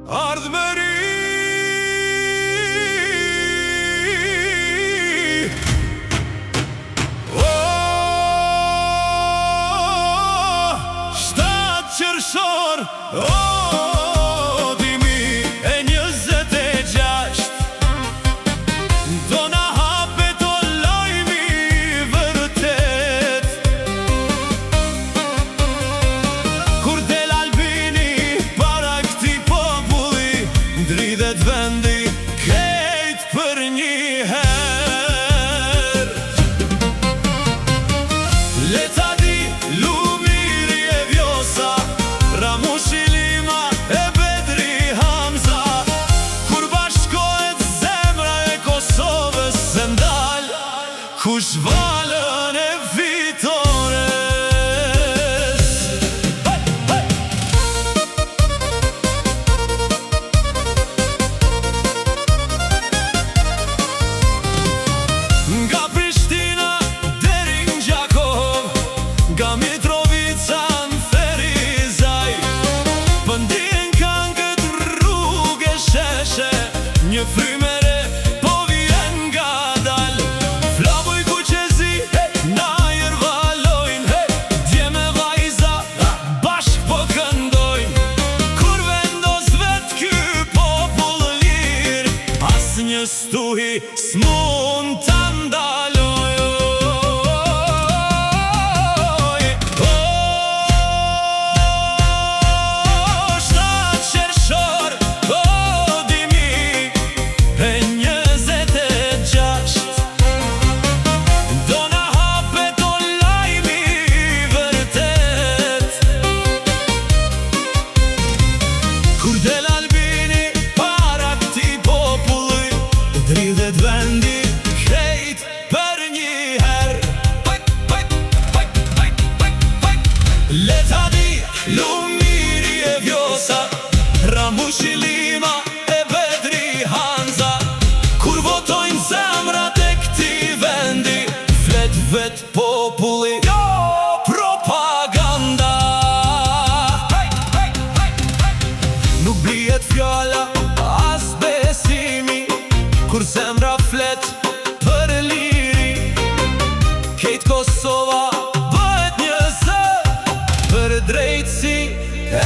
ardhmëri. Shtatë qershor, dimi e 26, do na hapet o lajmi vërtet. Kur del Albini para këtij populli, ndridhet vendi krejt për një herë. Le ta di Lumiri e Vjosa, Ramushi Lima e Bedri Hamza, kur bashkohet zemra e Kosovës se ndal kush valën e fitores. Nga Prishtina deri në Gjakov, nga Mitrovica në Ferizaj, pëndihen këngët rrugë e sheshe, një frymë e re po vjen nga dal. Flamuj kuqezi, na jërvalojnë, dje me vajza bashk po këndojnë. Kur vendos vet ky popull lir, asnjë stuhi s'mund ta ndaloj. Shtatë qershor, dimi e 26, do na hapet o lajmi vërtet. Kur del Albini para këtij populli, ndridhet vendi krejt për një herë. Le ta di Lumiri e Vjosa, Ramushi Lima e Bedri Hamza, kur votojnë zemrat e këtij vendi, flet vet populli, jo propaganda. Nuk blihet fjala as besimi, kur zemra flet për liri. Kejt Kosova bëhet një zë për drejtësi e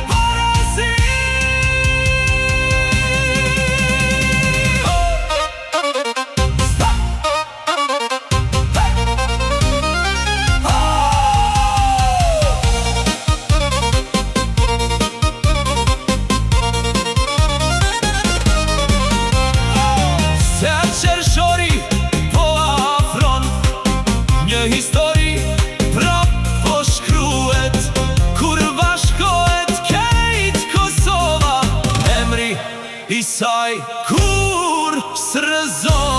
barazi. Se atë qershori po afron, një histori prap po shkruhet. Kur bashkohet krejt Kosova, emri i saj kur s'rëzon.